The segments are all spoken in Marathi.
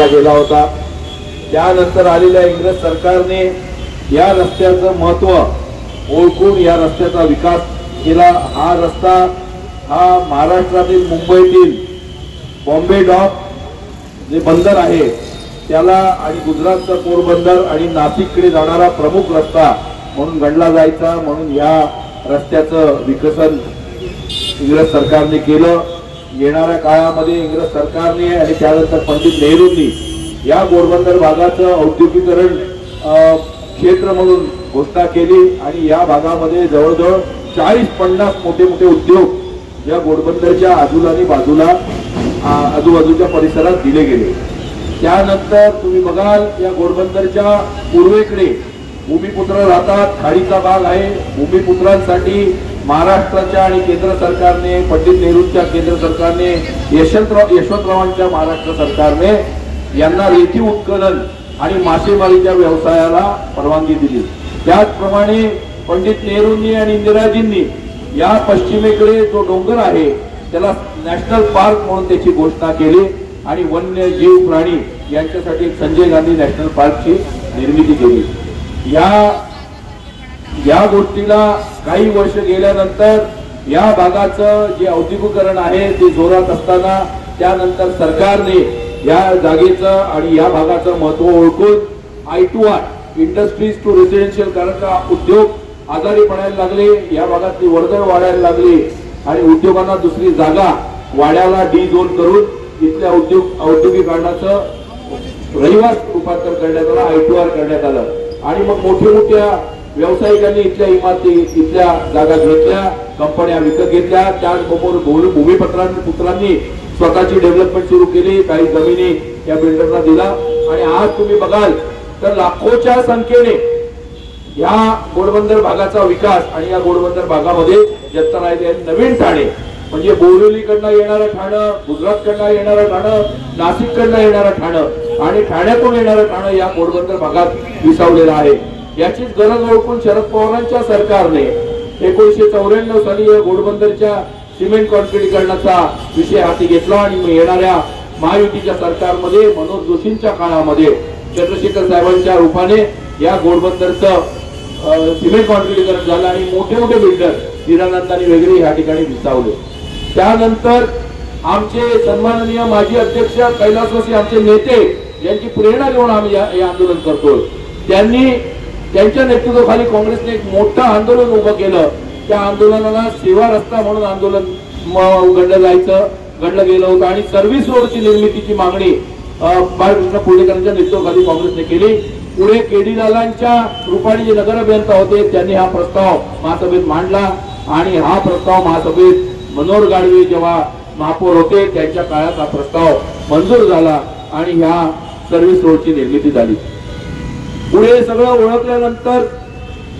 गेला होता। त्यानंतर आलेल्या इंग्रज सरकारने या रस्त्याचं महत्त्व ओळखून या रस्त्याचा विकास केला। हा रस्ता हा महाराष्ट्रातील मुंबईतील बॉम्बे डॉक जे बंदर आहे त्याला आणि गुजरातचा पोरबंदर आणि नाशिककडे जाणारा प्रमुख रस्ता म्हणून गणला जायचा। म्हणून या रस्त्याचं विकसन इंग्रज सरकारने केलं। येणाऱ्या काळामध्ये इंग्रज सरकारने आणि त्यानंतर पंडित नेहरूंनी या घोडबंदर भागाचं औद्योगिकीकरण क्षेत्र म्हणून घोषणा केली आणि या भागामध्ये जवळजवळ 40-50 मोठे मोठे उद्योग या घोडबंदरच्या आजूबाजूच्या परिसरात दिले गेले। त्यानंतर तुम्ही बघाल या घोडबंदरच्या पूर्वेकडे भूमिपुत्र राहतात, खाडीचा भाग आहे। भूमिपुत्रांसाठी महाराष्ट्राच्या आणि केंद्र सरकारने, पंडित नेहरूंच्या केंद्र सरकारने, यशवंतरावांच्या महाराष्ट्र सरकारने यांना रेती उत्खनन आणि मासेमारीच्या व्यवसायाला परवानगी दिली। त्याचप्रमाणे पंडित नेहरूंनी आणि इंदिराजींनी या पश्चिमेकडे जो डोंगर आहे त्याला नॅशनल पार्क म्हणून त्याची घोषणा केली आणि वन्यजीव प्राणी यांच्यासाठी संजय गांधी नॅशनल पार्कची निर्मिती केली। या गोष्टीला काही वर्ष गेल्यानंतर या भागाचं जे औद्योगिकीकरण आहे ते जोरात असताना त्यानंतर सरकारने या जागेचं आणि या भागाचं महत्त्व ओळखून I2R इंडस्ट्रीज टू रेसिडेन्शियल कारण का उद्योग आजारी पडायला लागले, या भागातली वर्दळ वाढायला लागली आणि उद्योगांना दुसरी जागा वाड्याला डी झोन करून इथल्या औद्योगिकरणाचं रहिवास रूपांतर करण्यात आलं, I2R करण्यात आलं आणि मग मोठ्या व्यावसायिकांनी इथल्या इमारती इथल्या जागा घेतल्या, कंपन्या विकत घेतल्या। त्याचबरोबर भूमिपुत्रांनी स्वतःची डेव्हलपमेंट सुरू केली, काही जमिनी या बिल्डरना दिला आणि आज तुम्ही बघाल तर लाखोच्या संख्येने या घोडबंदर भागाचा विकास आणि या घोडबंदर भागामध्ये जनता राहिली आहे। नवीन ठाणे म्हणजे बोरिवलीकडनं येणारं ठाणं, गुजरातकडनं येणारं ठाणं, नाशिककडनं येणारं ठाणं आणि ठाण्यातून येणारं ठाणं या घोडबंदर भागात विसावलेलं आहे। याचीच गरज ओळखून शरद पवारांच्या सरकारने 1994 साली या घोडबंदरच्या सिमेंट कॉन्क्रीटीकरणाचा विषय हाती घेतला आणि येणाऱ्या महायुतीच्या सरकारमध्ये मनोज जोशींच्या काळामध्ये चंद्रशेखर साहेबांच्या रूपाने या घोडबंदरचं सिमेंट कॉन्क्रीटीकरण झालं आणि मोठे मोठे बिल्डर हिरानंदानी वगैरे या ठिकाणी विसावले। त्यानंतर आमचे सन्माननीय माजी अध्यक्ष कैलासवासी आमचे नेते यांची प्रेरणा घेऊन आम्ही हे आंदोलन करतोय। त्यांच्या नेतृत्वाखाली काँग्रेसने एक मोठं आंदोलन उभं केलं। त्या आंदोलनाला सेवा रस्ता म्हणून आंदोलन घडलं गेलं होतं आणि सर्व्हिस रोडची निर्मितीची मागणी बाळकृष्ण पुर्णेकरांच्या नेतृत्वाखाली काँग्रेसने केली। पुढे केडी लालांच्या रूपाने जे नगर अभियंता होते त्यांनी हा प्रस्ताव महासभेत मांडला आणि हा प्रस्ताव महासभेत मनोहर गाडवे जेव्हा महापौर होते त्यांच्या काळात हा प्रस्ताव मंजूर झाला आणि ह्या सर्व्हिस रोडची निर्मिती झाली। पुढे सगळं ओळखल्यानंतर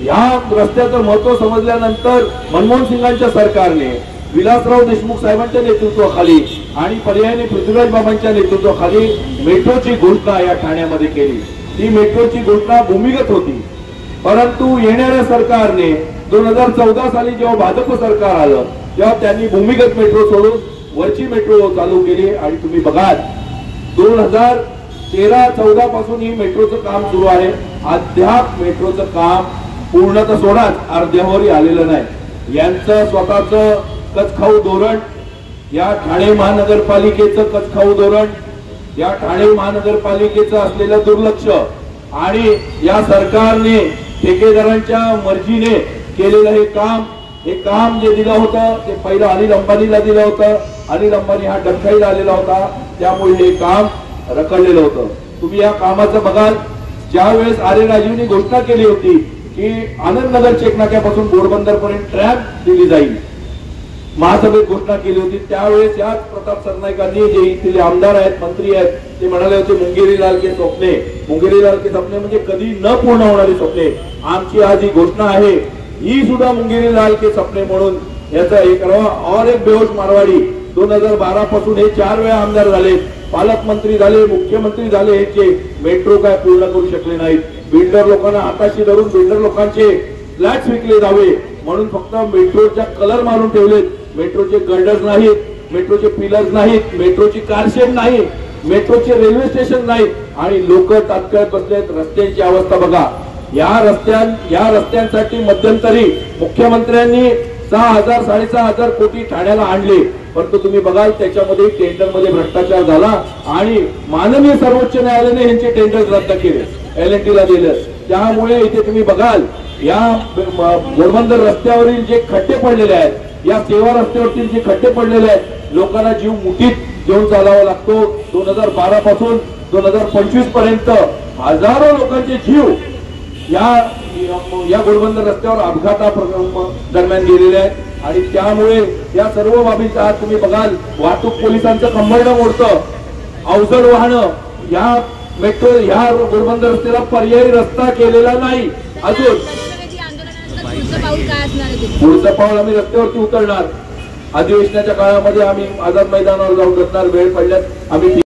या रस्त्याचं महत्त्व समजल्यानंतर मनमोहन सिंगांच्या सरकारने विलासराव देशमुख साहेबांच्या नेतृत्वाखाली आणि पर्यायाने पृथ्वीराज बाबांच्या नेतृत्वाखाली मेट्रोची घोषणा या ठाण्यामध्ये केली। ती मेट्रोची घोषणा भूमिगत होती, परंतु येणाऱ्या सरकारने 2014 साली जेव्हा भाजप सरकार आलं तेव्हा त्यांनी भूमिगत मेट्रो सोडून वरची मेट्रो चालू केली आणि तुम्ही बघाल 2013-14 पासून ही मेट्रोचं काम सुरू आहे। अद्याप मेट्रोचं काम पूर्णतः सोडाच अर्ध्यावरही आलेलं नाही। यांचं स्वतःचं कचखाऊ धोरण, या ठाणे महानगरपालिकेचं कचखाऊ धोरण, या ठाणे महानगरपालिकेचं असलेलं दुर्लक्ष आणि या सरकारने ठेकेदारांच्या मर्जीने केलेलं हे काम जे दिलं होतं ते पहिलं अनिल अंबानीला दिलं होतं। अनिल अंबानी हा डबकाईला आलेला होता, त्यामुळे हे काम रखडलेलं होतं। तुम्ही या कामाचं बघाल, ज्या वेळेस आर्य राजीवनी घोषणा केली होती की आनंदनगर चेक नाक्यापासून घोडबंदर पर्यंत ट्रॅक दिली जाईल, महासभेत घोषणा केली होती, त्यावेळेस याच प्रताप सरनाईकांनी जे इथले आमदार आहेत, मंत्री आहेत, ते म्हणाले होते मुंगेरी लाल के स्वप्ने, मुंगेरी लाल के स्वप्ने म्हणजे कधी न पूर्ण होणारी स्वप्ने। आमची आज ही घोषणा आहे, ही सुद्धा मुंगेरी लाल के स्वप्ने म्हणून याचा एक और एक बेहोश मारवाडी 2012 पासून हे 4 वेळा आमदार झाले, पालकमंत्री झाले, मुख्यमंत्री झाले, हे मेट्रो काय पूर्ण करू शकले नाहीत। बिल्डर लोकांना हाताशी धरून बिल्डर लोकांचे फ्लॅट्स विकले जावे म्हणून फक्त मेट्रोच्या कलर मारून ठेवलेत, मेट्रोचे गर्डर्स नाहीत, मेट्रोचे पिलर्स नाहीत, मेट्रोची कारशेड नाही, मेट्रोचे रेल्वे स्टेशन नाहीत आणि लोक तात्काळ बसलेत. रस्त्यांची अवस्था बघा. या रस्त्यांसाठी मध्यंतरी मुख्यमंत्र्यांनी 6,000 7,500 कोटी ठाण्याला आणले, परंतु तुम्ही बघाल त्याच्यामध्ये टेंडर मध्ये भ्रष्टाचार झाला आणि माननीय सर्वोच्च न्यायालयाने यांचे टेंडर रद्द केले, L&T ला दिलं. त्यामुळे इथे तुम्ही बघाल या घोडबंदर रस्त्यावरील जे खड्डे पडलेले आहेत, या सेवा रस्त्यावरतील जे खड्डे पडलेले आहेत, लोकांना जीव मुठीत घेऊन चालावा लागतो. 2012 पासून 2025 पर्यंत हजारो लोकांचे जीव या घोडबंदर रस्त्यावर अपघाता दरम्यान गेलेले आहेत आणि त्यामुळे या सर्व बाबींचा आज तुम्ही बघाल वाहतूक पोलिसांचं कंबरडं मोडतं. अवजड वाहनं या मेट्रो ह्या घोडबंदर रस्त्याला पर्यायी रस्ता केलेला नाही. अजून पुढचं पाऊल आम्ही रस्त्यावरती उतरणार. अधिवेशनाच्या काळामध्ये आम्ही आझाद मैदानावर जाऊन बसणार. वेळ पडल्यास आम्ही